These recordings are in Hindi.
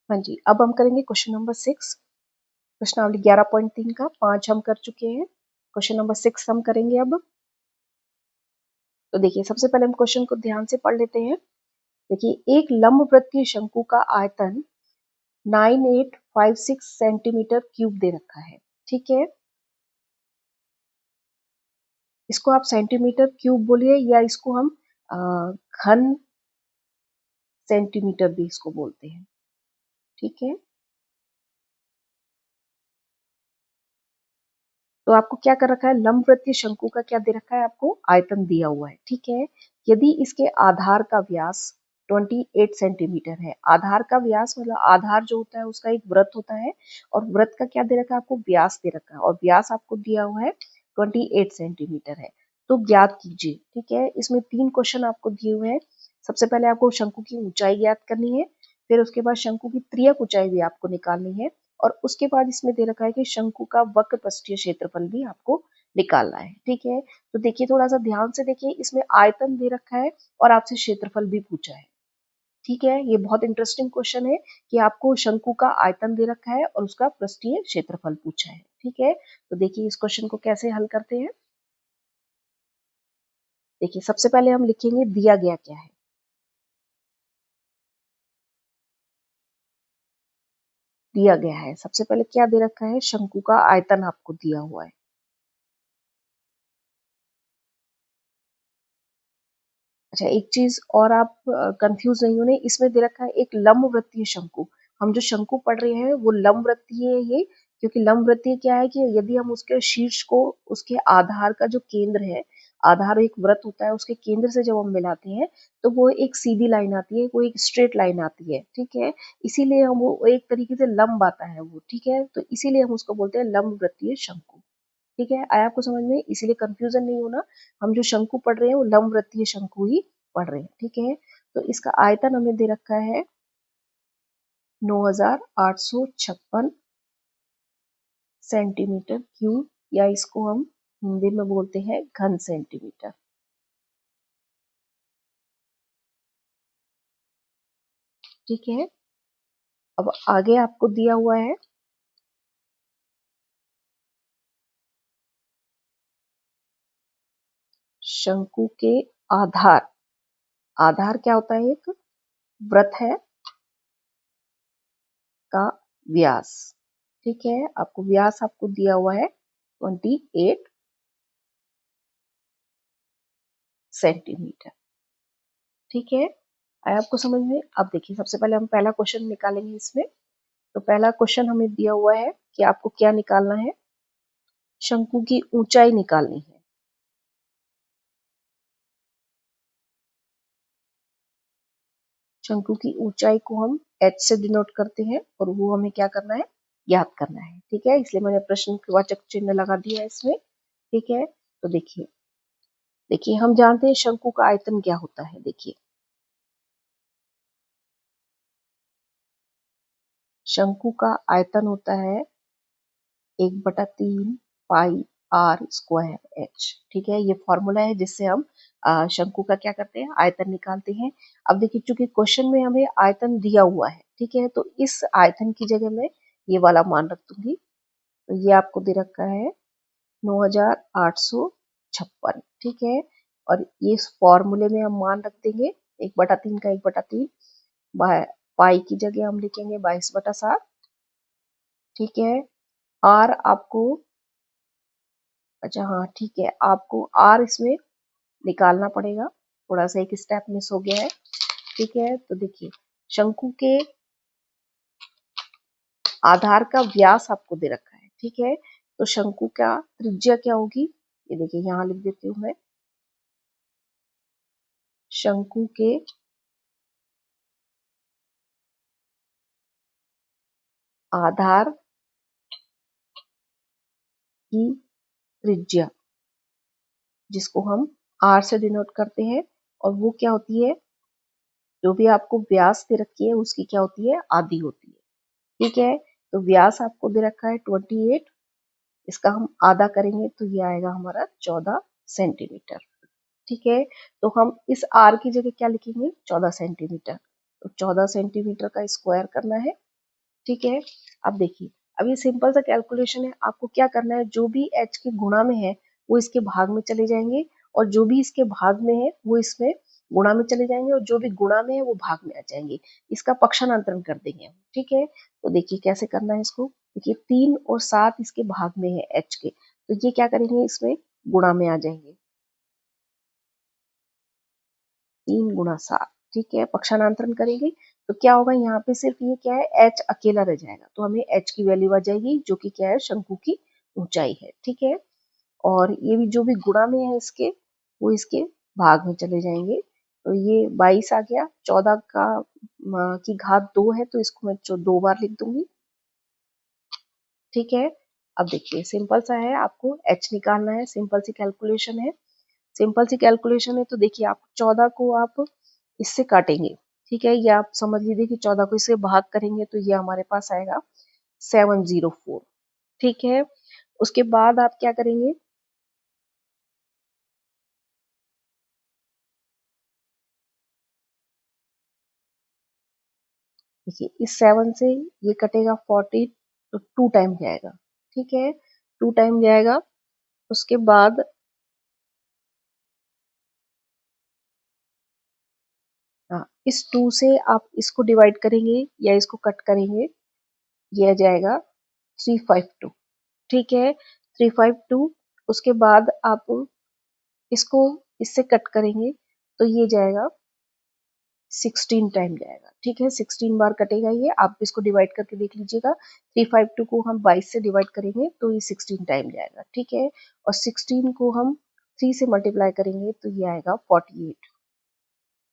हाँ जी, अब हम करेंगे क्वेश्चन नंबर 6। प्रश्नावली 11.3 का 5 हम कर चुके हैं। क्वेश्चन नंबर 6 हम करेंगे अब। तो देखिए, सबसे पहले हम क्वेश्चन को ध्यान से पढ़ लेते हैं। देखिए, एक लंबवृत्तीय शंकु का आयतन 9856 सेंटीमीटर क्यूब दे रखा है। ठीक है, इसको आप सेंटीमीटर क्यूब बोलिए या इसको हम घन सेंटीमीटर भी इसको बोलते हैं। ठीक है, तो आपको क्या कर रखा है, लंबवृत्तीय शंकु का क्या दे रखा है, आपको आयतन दिया हुआ है। ठीक है, यदि इसके आधार का व्यास 28 सेंटीमीटर है। आधार का व्यास मतलब आधार जो होता है उसका एक वृत्त होता है, और वृत्त का क्या दे रखा है, आपको व्यास दे रखा है, और व्यास आपको दिया हुआ है 28 सेंटीमीटर है। तो ज्ञात कीजिए। ठीक है, इसमें 3 क्वेश्चन आपको दिए हुए हैं। सबसे पहले आपको शंकु की ऊंचाई ज्ञात करनी है, फिर उसके बाद शंकु की त्रियक ऊंचाई भी आपको निकालनी है, और उसके बाद इसमें दे रखा है कि शंकु का वक्र पृष्ठीय क्षेत्रफल भी आपको निकालना है। ठीक है, तो देखिए, थोड़ा सा ध्यान से देखिए, इसमें आयतन दे रखा है और आपसे क्षेत्रफल भी पूछा है। ठीक है, ये बहुत इंटरेस्टिंग क्वेश्चन है कि आपको शंकु का आयतन दे रखा है और उसका पृष्ठीय क्षेत्रफल पूछा है। ठीक है, तो देखिए इस क्वेश्चन को कैसे हल करते हैं। देखिए, सबसे पहले हम लिखेंगे दिया गया क्या है। दिया गया है, सबसे पहले क्या दे रखा है, शंकु का आयतन आपको दिया हुआ है। अच्छा, एक चीज और आप कंफ्यूज नहीं होने, इसमें दे रखा है एक लंबवृत्तीय शंकु। हम जो शंकु पढ़ रहे हैं वो लंबवृत्तीय है ये, क्योंकि लंबवृत्तीय क्या है कि यदि हम उसके शीर्ष को उसके आधार का जो केंद्र है, आधार एक वृत्त होता है, उसके केंद्र से जब हम मिलाते हैं तो वो एक सीधी लाइन आती है, वो एक स्ट्रेट लाइन आती है। ठीक है, इसीलिए हम वो एक तरीके से लंब आता है वो। ठीक है, तो इसीलिए हम उसको बोलते हैं लंबवृत्तीय शंकु। ठीक है, आया आपको समझ में, इसीलिए कंफ्यूजन नहीं होना। हम जो शंकु पढ़ रहे हैं वो लंबवृत्तीय शंकु ही पढ़ रहे हैं। ठीक है, तो इसका आयतन हमें दे रखा है 9856 सेंटीमीटर क्यूब, या इसको हम हिंदी में बोलते हैं घन सेंटीमीटर। ठीक है, अब आगे आपको दिया हुआ है शंकु के आधार। आधार क्या होता है, एक वृत्त है का व्यास। ठीक है, आपको व्यास आपको दिया हुआ है 28 सेंटीमीटर। ठीक है, आया आपको समझ में। अब देखिए, सबसे पहले हम पहला क्वेश्चन निकालेंगे इसमें। तो पहला क्वेश्चन हमें दिया हुआ है कि आपको क्या निकालना है, शंकु की ऊंचाई निकालनी है। शंकु की ऊंचाई को हम h से डिनोट करते हैं, और वो हमें क्या करना है, ज्ञात करना है। ठीक है, इसलिए मैंने प्रश्नवाचक चिन्ह लगा दिया है इसमें। ठीक है, तो देखिए, देखिए हम जानते हैं शंकु का आयतन क्या होता है। देखिए, शंकु का आयतन होता है 1/3 पाई आर स्क्वायर एच। ठीक है, ये फॉर्मूला है जिससे हम शंकु का क्या करते हैं, आयतन निकालते हैं। अब देखिए, चूंकि क्वेश्चन में हमें आयतन दिया हुआ है, ठीक है, तो इस आयतन की जगह मैं ये वाला मान रख दूंगी। तो ये आपको दे रखा है 9856। ठीक है, और ये इस फॉर्मूले में हम मान रख देंगे 1/3 का 1/3, पाई की जगह हम लिखेंगे 22/7। ठीक है, आर आपको, अच्छा हाँ ठीक है, आपको आर इसमें निकालना पड़ेगा, थोड़ा सा एक स्टेप मिस हो गया है। ठीक है, तो देखिए, शंकु के आधार का व्यास आपको दे रखा है। ठीक है, तो शंकु का त्रिज्या क्या होगी, ये देखिए यहाँ लिख देती हूँ मैं। शंकु के आधार की त्रिज्या, जिसको हम आर से डिनोट करते हैं, और वो क्या होती है, जो भी आपको व्यास दे रखी है उसकी क्या होती है, आधी होती है। ठीक है, तो व्यास आपको दे रखा है 28, इसका हम आधा करेंगे तो ये आएगा हमारा 14 सेंटीमीटर। ठीक है, तो हम इस आर की जगह क्या लिखेंगे, 14 सेंटीमीटर। तो 14 सेंटीमीटर का स्क्वायर करना है, ठीक है। अब देखिए, अब ये सिंपल सा कैलकुलेशन है, आपको क्या करना है, जो भी h के गुणा में है वो इसके भाग में चले जाएंगे, और जो भी इसके भाग में है वो इसमें गुणा में चले जाएंगे, और जो भी गुणा में है वो भाग में आ जाएंगे। इसका पक्षांतरण कर देंगे हम, ठीक है। तो देखिए कैसे करना है इसको। देखिए 3 और 7 इसके भाग में है h के, तो ये क्या करेंगे, इसमें गुणा में आ जाएंगे। 3 गुणा 7, ठीक है, पक्षांतरण करेंगे तो क्या होगा, यहाँ पे सिर्फ ये क्या है, h अकेला रह जाएगा, तो हमें h की वैल्यू आ जाएगी जो कि क्या है, शंकु की ऊंचाई है, ठीक है। और ये भी जो भी गुणा में है इसके, वो इसके भाग में चले जाएंगे। तो ये 22 आ गया, 14 का की घात 2 है, तो इसको मैं 2 बार लिख दूंगी, ठीक है। अब देखिए सिंपल सा है, आपको h निकालना है, सिंपल सी कैलकुलेशन है। सिंपल सी कैलकुलेशन है, तो देखिए आप 14 को आप इससे काटेंगे, ठीक है। ये आप समझ लीजिए कि 14 को इससे भाग करेंगे तो ये हमारे पास आएगा 704, ठीक है। उसके बाद आप क्या करेंगे, देखिए इस 7 से ये कटेगा 40, तो 2 टाइम जाएगा, ठीक है, 2 टाइम जाएगा। उसके बाद हाँ, इस 2 से आप इसको डिवाइड करेंगे या इसको कट करेंगे, ये आ जाएगा 352, ठीक है, 352। उसके बाद आप इसको इससे कट करेंगे तो ये जाएगा 16 टाइम जाएगा, ठीक है, 16 बार कटेगा ये, आप इसको डिवाइड करके देख लीजिएगा। 352 को हम 22 से डिवाइड करेंगे तो ये 16 टाइम जाएगा, ठीक है। और 16 को हम 3 से मल्टीप्लाई करेंगे तो ये आएगा 48,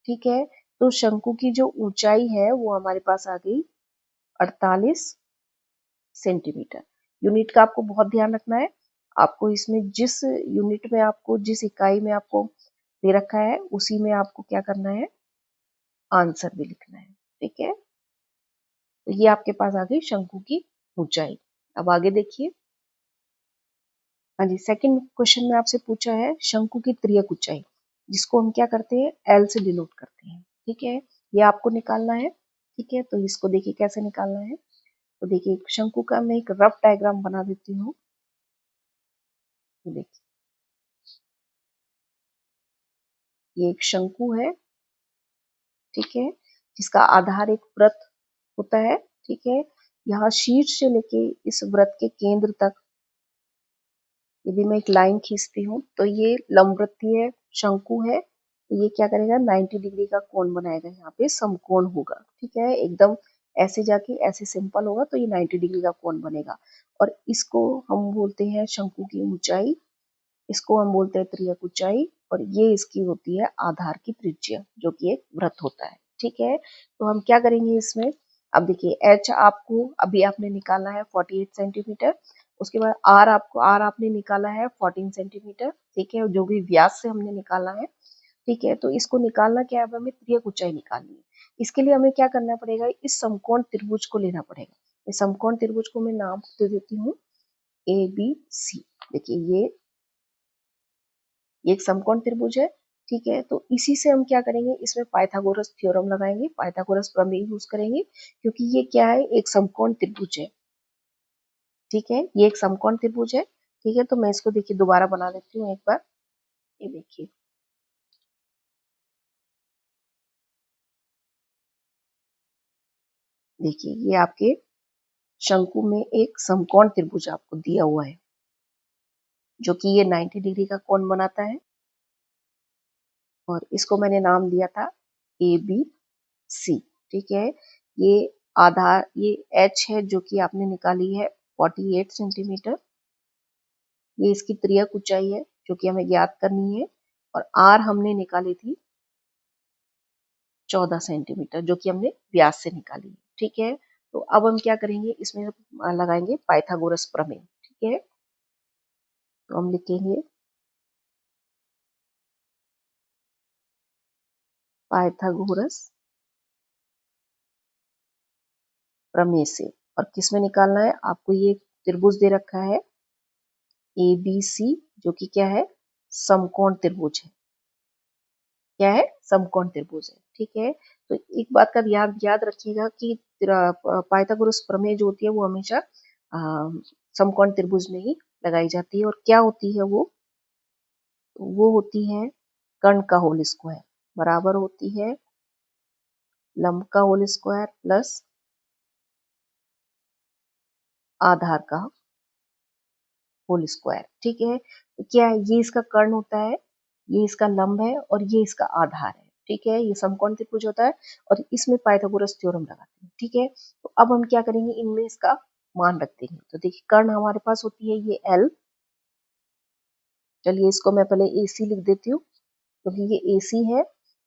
ठीक है। तो शंकु की जो ऊंचाई है वो हमारे पास आ गई 48 सेंटीमीटर। यूनिट का आपको बहुत ध्यान रखना है, आपको इसमें जिस यूनिट में आपको, जिस इकाई में आपको दे रखा है, उसी में आपको क्या करना है, आंसर भी लिखना है, ठीक है। तो ये आपके पास आ गई शंकु की ऊंचाई। अब आगे देखिए, हाँ जी, सेकंड क्वेश्चन में आपसे पूछा है शंकु की तिर्यक ऊंचाई, जिसको हम क्या करते हैं, एल से डिनोट करते हैं, ठीक है। ये आपको निकालना है, ठीक है। तो इसको देखिए कैसे निकालना है। तो देखिए शंकु का मैं एक रफ डायग्राम बना देती हूँ। तो देखिए ये एक शंकु है, ठीक है, जिसका आधार एक वृत्त होता है, ठीक है। यहाँ शीर्ष से लेके इस वृत्त के केंद्र तक यदि मैं एक लाइन खींचती हूँ तो ये लंबवृत्तीय शंकु है, तो ये क्या करेगा, 90 डिग्री का कोण बनाएगा, यहाँ पे समकोण होगा, ठीक है, एकदम ऐसे जाके ऐसे सिंपल होगा तो ये 90 डिग्री का कोण बनेगा। और इसको हम बोलते हैं शंकु की ऊंचाई, इसको हम बोलते हैं तिर्यक ऊंचाई, और ये इसकी होती है आधार की त्रिज्या, जो कि एक वृत्त होता है, ठीक है। तो हम क्या करेंगे इसमें, अब देखिए एच आपको अभी आपने निकाला है 48 सेंटीमीटर, उसके बाद आर आपने निकाला है 14 सेंटीमीटर, ठीक है, जो भी व्यास से हमने निकाला है, ठीक है। तो इसको निकालना क्या है, अब हमें तिर्यक ऊंचाई निकालनी है। इसके लिए हमें क्या करना पड़ेगा, इस समकोण त्रिभुज को लेना पड़ेगा। इस समकोण त्रिभुज को मैं नाम दे देती हूँ ए बी सी। देखिए ये एक समकोण त्रिभुज है, ठीक है। तो इसी से हम क्या करेंगे, इसमें पाइथागोरस थ्योरम लगाएंगे, पाइथागोरस प्रमेय यूज करेंगे, क्योंकि ये क्या है, एक समकोण त्रिभुज है, ठीक है, ये एक समकोण त्रिभुज है, ठीक है। तो मैं इसको देखिए दोबारा बना देती हूँ एक बार, ये देखिए, देखिए ये आपके शंकु में एक समकोण त्रिभुज आपको दिया हुआ है, जो कि ये 90 डिग्री का कोण बनाता है, और इसको मैंने नाम दिया था ए बी सी, ठीक है। ये आधार, ये एच है जो कि आपने निकाली है 48 सेंटीमीटर, ये इसकी त्रियक ऊंचाई है जो कि हमें ज्ञात करनी है, और आर हमने निकाली थी 14 सेंटीमीटर, जो कि हमने व्यास से निकाली है, ठीक है। तो अब हम क्या करेंगे, इसमें लगाएंगे पाइथागोरस प्रमेय, ठीक है। तो हम लिखेंगे पाइथागोरस प्रमेय से, और किस में निकालना है, आपको ये त्रिभुज दे रखा है ए बी सी, जो कि क्या है, समकोण त्रिभुज है, क्या है, समकोण त्रिभुज है, ठीक है। तो एक बात का याद याद रखिएगा कि पाइथागोरस प्रमेय जो होती है वो हमेशा समकोण त्रिभुज में ही लगाई जाती है। और क्या होती है वो होती है कर्ण का होल स्क्वायर बराबर होती है लंब का होल स्क्वायर प्लस आधार का होल स्क्वायर। ठीक है। तो क्या है, ये इसका कर्ण होता है, ये इसका लंब है और ये इसका आधार है। ठीक है, ये समकोण त्रिभुज होता है और इसमें पाइथागोरस थ्योरम लगाते हैं। ठीक है, तो अब हम क्या करेंगे, इनमें इसका मान रख देंगे। तो देखिए कर्ण हमारे पास होती है ये एल, चलिए इसको मैं पहले AC लिख देती हूँ क्योंकि ये AC है।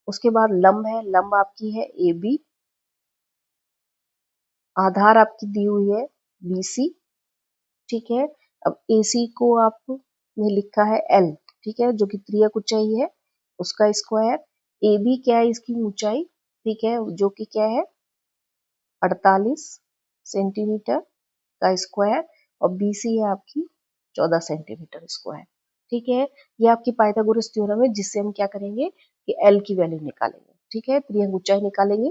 उसके बाद लंब है, लंब आपकी है AB, आधार आपकी दी हुई है BC। ठीक है, अब AC को आपने लिखा है L, ठीक है, जो कि त्रियक ऊंचाई है उसका स्क्वायर। AB क्या है, इसकी ऊंचाई, ठीक है, जो कि क्या है 48 सेंटीमीटर का स्क्वायर और BC है आपकी 14 सेंटीमीटर स्क्वायर। ठीक है, ये आपकी पाइथागोरस थ्योरम है जिससे हम क्या करेंगे कि L की वैल्यू निकालेंगे। ठीक है, त्रियक ऊंचाई निकालेंगे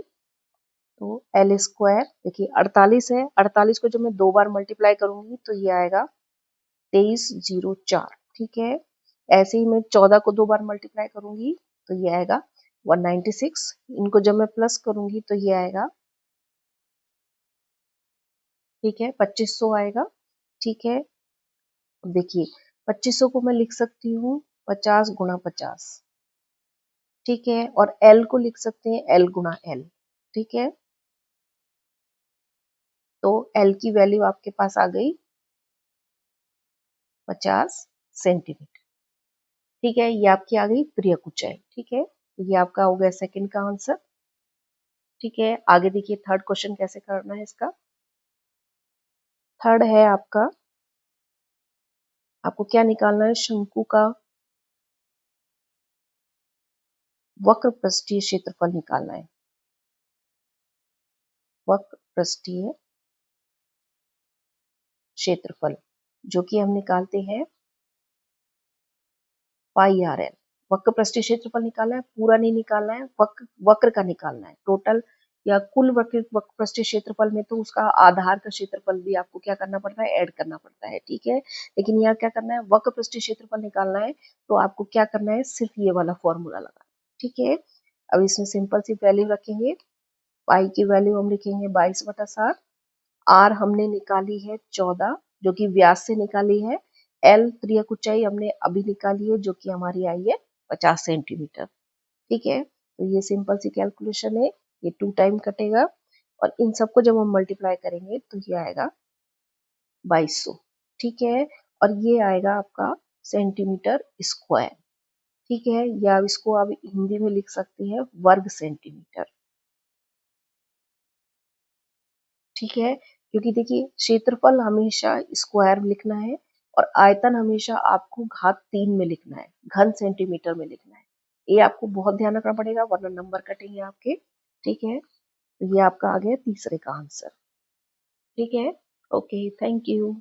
तो L स्क्वायर, देखिए 48 है, 48 को जब मैं 2 बार मल्टीप्लाई करूंगी तो ये आएगा 2304। ठीक है, ऐसे ही मैं 14 को 2 बार मल्टीप्लाई करूंगी तो ये आएगा 196। इनको जब मैं प्लस करूंगी तो ये आएगा, ठीक है, 2500 आएगा। ठीक है, देखिए 2500 को मैं लिख सकती हूँ 50 गुणा 50। ठीक है, और L को लिख सकते हैं L गुणा L। ठीक है, तो L की वैल्यू आपके पास आ गई 50 सेंटीमीटर। ठीक है, ये आपकी आ गई त्रियक ऊंचाई। ठीक है, तो ये आपका हो गया सेकंड का आंसर। ठीक है, आगे देखिए थर्ड क्वेश्चन कैसे करना है इसका। थर्ड है आपका, आपको क्या निकालना है, शंकु का वक्र पृष्ठीय क्षेत्रफल निकालना है। वक्र पृष्ठीय क्षेत्रफल जो कि हम निकालते हैं पाई आर एल। वक्र पृष्ठीय क्षेत्रफल निकालना है, पूरा नहीं निकालना है, वक्र का निकालना है टोटल या कुल वक्र पृष्ठीय क्षेत्रफल में तो उसका आधार का क्षेत्रफल भी आपको क्या करना पड़ता है, ऐड करना पड़ता है। ठीक है, लेकिन यहाँ क्या करना है, वक्र पृष्ठीय क्षेत्रफल निकालना है तो आपको क्या करना है, सिर्फ ये वाला फॉर्मूला लगाना। ठीक है, अब इसमें सिंपल सी वैल्यू रखेंगे, पाई की वैल्यू हम लिखेंगे 22/7, आर हमने निकाली है 14 जो कि व्यास से निकाली है, एल त्रियक ऊंचाई हमने अभी निकाली है जो कि हमारी आई है 50 सेंटीमीटर। ठीक है, तो ये सिंपल सी कैलकुलेशन है, ये 2 टाइम कटेगा और इन सबको जब हम मल्टीप्लाई करेंगे तो ये आएगा 2200। ठीक है, और ये आएगा आपका सेंटीमीटर स्क्वायर। ठीक है, या इसको आप हिंदी में लिख सकते हैं वर्ग सेंटीमीटर। ठीक है, क्योंकि देखिए क्षेत्रफल हमेशा स्क्वायर में लिखना है और आयतन हमेशा आपको घात 3 में लिखना है, घन सेंटीमीटर में लिखना है। ये आपको बहुत ध्यान रखना पड़ेगा वरना नंबर कटेंगे आपके। ठीक है, तो ये आपका आ गया तीसरे का आंसर। ठीक है, ओके, थैंक यू।